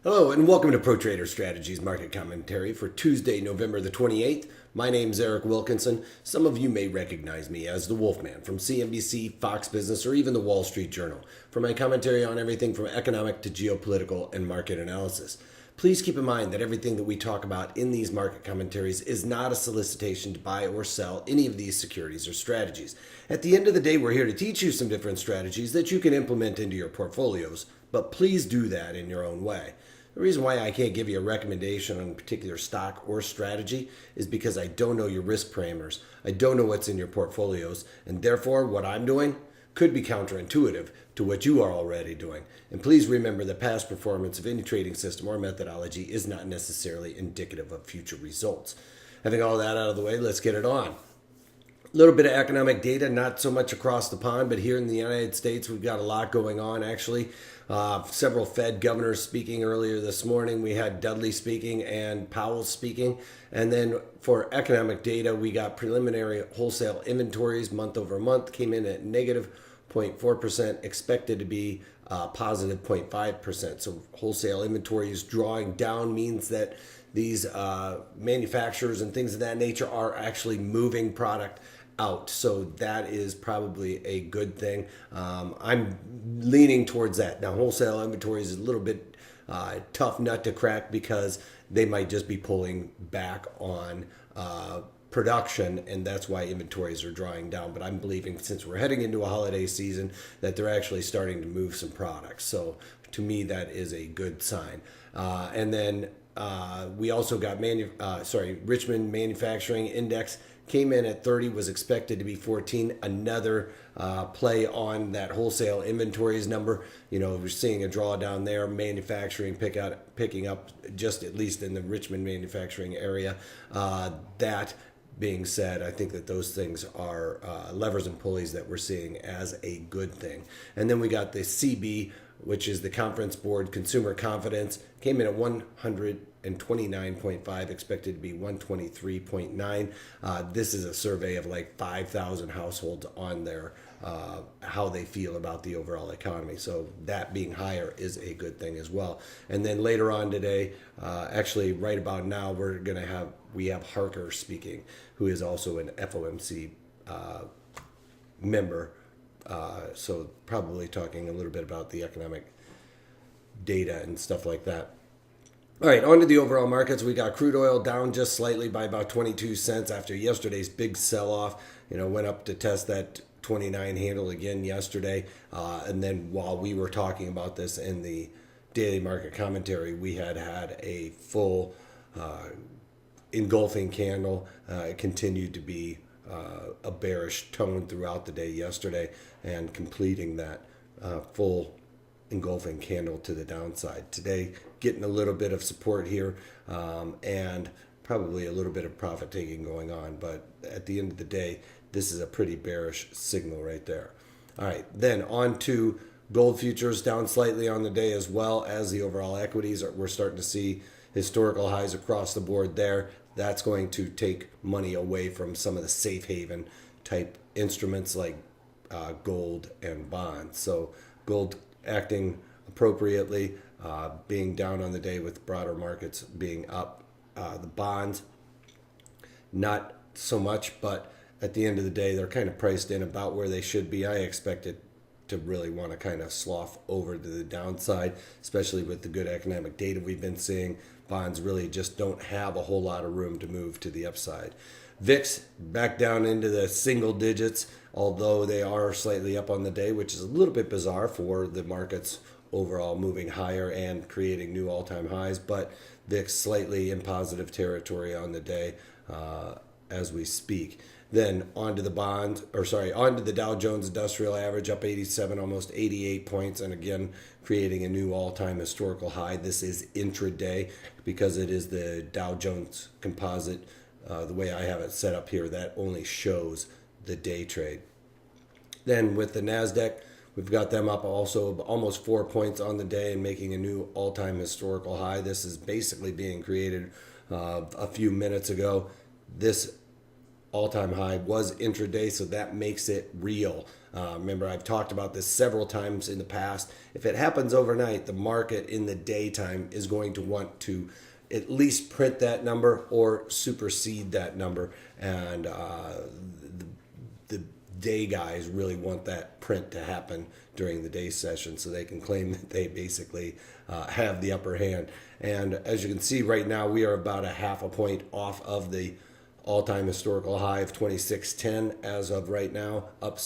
Hello and welcome to Pro Trader Strategies Market Commentary for Tuesday, November the 28th. My name's Eric Wilkinson. Some of you may recognize me as the Wolfman from CNBC, Fox Business, or even the Wall Street Journal for my commentary on everything from economic to geopolitical and market analysis. Please keep in mind that everything that we talk about in these market commentaries is not a solicitation to buy or sell any of these securities or strategies. At the end of the day, we're here to teach you some different strategies that you can implement into your portfolios, but please do that in your own way. The reason why I can't give you a recommendation on a particular stock or strategy is because I don't know your risk parameters. I don't know what's in your portfolios, and therefore what I'm doing could be counterintuitive to what you are already doing. And please remember that past performance of any trading system or methodology is not necessarily indicative of future results. Having all that out of the way, let's get it on. A little bit of economic data, not so much across the pond, but here in the United States, we've got a lot going on, actually. Several Fed governors speaking earlier this morning. We had Dudley speaking and Powell speaking. And then for economic data, we got preliminary wholesale inventories month over month, came in at negative 0.4%, expected to be positive 0.5%. So wholesale inventories drawing down means that these manufacturers and things of that nature are actually moving product out. So that is probably a good thing. I'm leaning towards that. Now, wholesale inventories is a little bit tough nut to crack because they might just be pulling back on production, and that's why inventories are drawing down. But I'm believing since we're heading into a holiday season that they're actually starting to move some products. So to me, that is a good sign. And then we also got Richmond Manufacturing Index came in at 30, was expected to be 14. Another play on that wholesale inventories number. You know, we're seeing a drawdown there. Manufacturing picking up just at least in the Richmond manufacturing area. That being said, I think that those things are levers and pulleys that we're seeing as a good thing. And then we got the CB, which is the Conference Board Consumer Confidence, came in at 129.5, expected to be 123.9. This is a survey of like 5,000 households on their how they feel about the overall economy. So that being higher is a good thing as well. And then later on today, actually right about now, we have Harker speaking, who is also an FOMC member. So probably talking a little bit about the economic data and stuff like that. All right, on to the overall markets. We got crude oil down just slightly by about 22 cents after yesterday's big sell-off. You know, went up to test that 29 handle again yesterday. And then while we were talking about this in the daily market commentary, we had a full engulfing candle. It continued to be a bearish tone throughout the day yesterday and completing that full engulfing candle to the downside. Today, getting a little bit of support here and probably a little bit of profit taking going on. But at the end of the day, this is a pretty bearish signal right there. All right, then on to gold futures, down slightly on the day as well as the overall equities. We're starting to see historical highs across the board there. That's going to take money away from some of the safe haven type instruments like gold and bonds. So gold acting appropriately, being down on the day with broader markets being up. The bonds, not so much, but at the end of the day, they're kind of priced in about where they should be. I expect it to really want to kind of slough over to the downside, especially with the good economic data we've been seeing. Bonds really just don't have a whole lot of room to move to the upside. VIX back down into the single digits, although they are slightly up on the day, which is a little bit bizarre for the markets overall moving higher and creating new all-time highs, but VIX slightly in positive territory on the day as we speak. Then onto the Dow Jones Industrial Average up 87, almost 88 points, and again creating a new all-time historical high. This is intraday because it is the Dow Jones Composite. The way I have it set up here, that only shows the day trade. Then with the NASDAQ, we've got them up also almost 4 points on the day and making a new all-time historical high. This is basically being created a few minutes ago. This all-time high was intraday, so that makes it real. Remember, I've talked about this several times in the past. If it happens overnight, the market in the daytime is going to want to at least print that number or supersede that number. And the day guys really want that print to happen during the day session so they can claim that they basically have the upper hand. And as you can see right now, we are about a half a point off of the all-time historical high of 2610 as of right now, up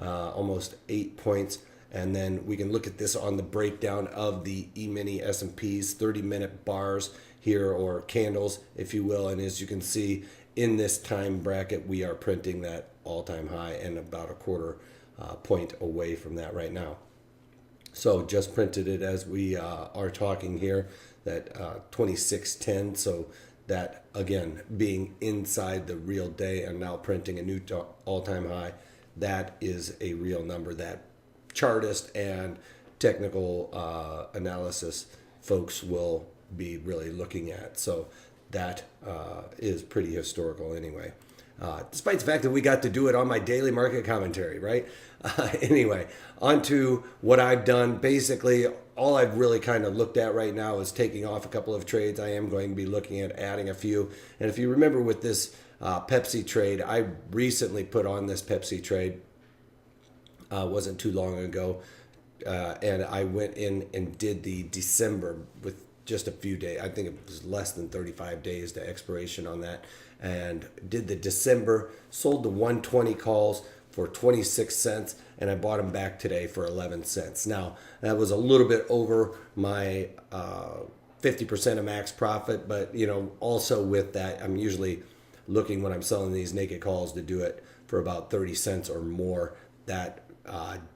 almost 8 points. And then we can look at this on the breakdown of the E-mini S&Ps 30-minute bars here, or candles, if you will. And as you can see in this time bracket, we are printing that all-time high and about a quarter point away from that right now. So just printed it as we are talking here, that 2610. So that, again, being inside the real day and now printing a new all-time high, that is a real number that chartist and technical analysis folks will be really looking at. So that is pretty historical anyway. Despite the fact that we got to do it on my daily market commentary, right? Anyway, on to what I've done. Basically, all I've really kind of looked at right now is taking off a couple of trades. I am going to be looking at adding a few. And if you remember with this Pepsi trade, I recently put on this Pepsi trade. Wasn't too long ago. And I went in and did the December with just a few days. I think it was less than 35 days to expiration on that. And did the December, sold the 120 calls for 26 cents, and I bought them back today for 11 cents. Now, that was a little bit over my 50% of max profit, but also with that, I'm usually looking when I'm selling these naked calls to do it for about 30 cents or more. That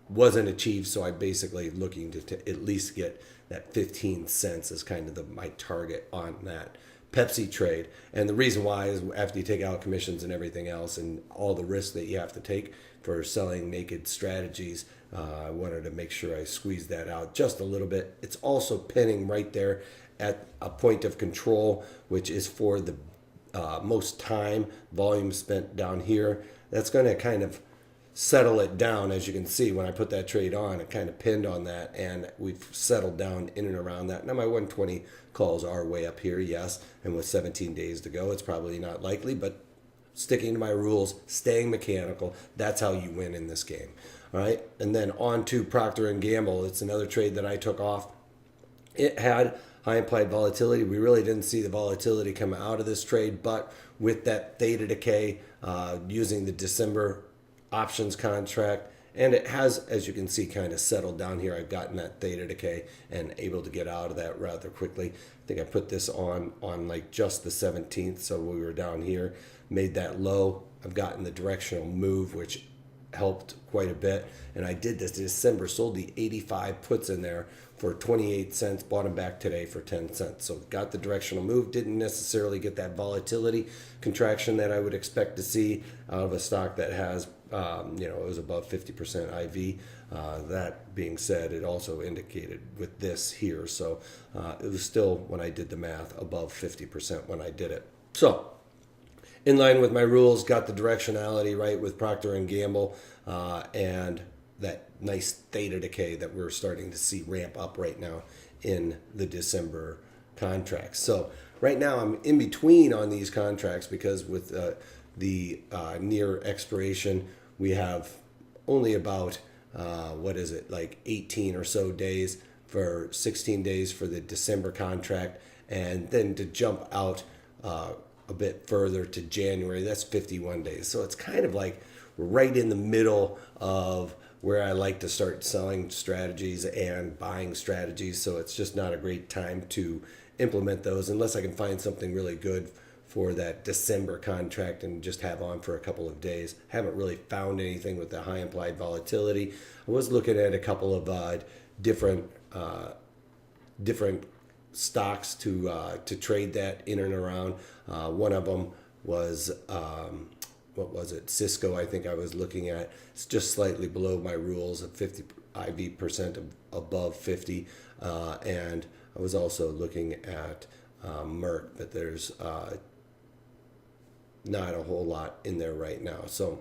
wasn't achieved, so I'm basically looking to at least get that 15 cents as kind of my target on that Pepsi trade. And the reason why is after you take out commissions and everything else and all the risks that you have to take for selling naked strategies, I wanted to make sure I squeezed that out just a little bit. It's also pinning right there at a point of control, which is for the most time volume spent down here. That's going to kind of settle it down. As you can see, when I put that trade on, it kind of pinned on that, and we've settled down in and around that. Now my 120 calls are way up here, yes, and with 17 days to go, it's probably not likely, but sticking to my rules, staying mechanical, that's how you win in this game. All right, and then on to Procter & Gamble. It's another trade that I took off. It had high implied volatility. We really didn't see the volatility come out of this trade, but with that theta decay, using the December options contract, and it has, as you can see, kind of settled down here. I've gotten that theta decay and able to get out of that rather quickly. I think I put this on like just the 17th, so we were down here, made that low. I've gotten the directional move, which helped quite a bit, and I did this December, sold the 85 puts in there for 28 cents, bought them back today for 10 cents. So got the directional move, didn't necessarily get that volatility contraction that I would expect to see out of a stock that has it was above 50% IV. That being said, it also indicated with this here, so it was still, when I did the math, above 50% when I did it. So in line with my rules, got the directionality right with Procter & Gamble, and that nice theta decay that we're starting to see ramp up right now in the December contracts. So right now I'm in between on these contracts because with the near expiration, we have only about, 18 or so days, for 16 days for the December contract, and then to jump out a bit further to January, that's 51 days. So it's kind of like right in the middle of where I like to start selling strategies and buying strategies. So it's just not a great time to implement those unless I can find something really good for that December contract and just have on for a couple of days. Haven't really found anything with the high implied volatility. I was looking at a couple of different stocks to trade that in and around. One of them was Cisco, I think I was looking at. It's just slightly below my rules of 50 IV% above 50, and I was also looking at Merck, but there's not a whole lot in there right now. So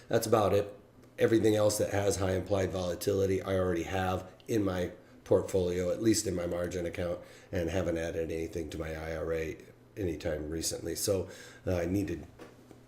that's about it. Everything else that has high implied volatility, I already have in my portfolio, at least in my margin account, and haven't added anything to my IRA anytime recently. So I need to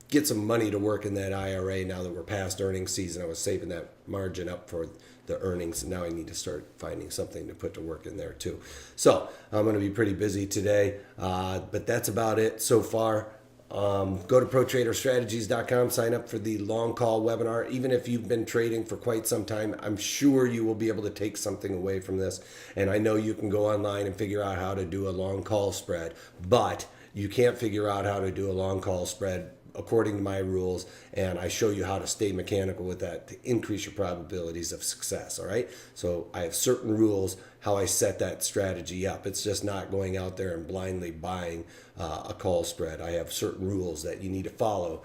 get some money to work in that IRA now that we're past earnings season. I was saving that margin up for the earnings, and now I need to start finding something to put to work in there too. So I'm going to be pretty busy today, but that's about it so far. Go to protraderstrategies.com, sign up for the long call webinar. Even if you've been trading for quite some time, I'm sure you will be able to take something away from this. And I know you can go online and figure out how to do a long call spread, but you can't figure out how to do a long call spread according to my rules, and I show you how to stay mechanical with that to increase your probabilities of success. All right, so I have certain rules how I set that strategy up. It's just not going out there and blindly buying a call spread. I have certain rules that you need to follow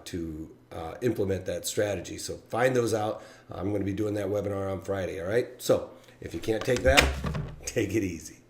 to implement that strategy. So find those out. I'm going to be doing that webinar on Friday. All right, so if you can't take that, take it easy.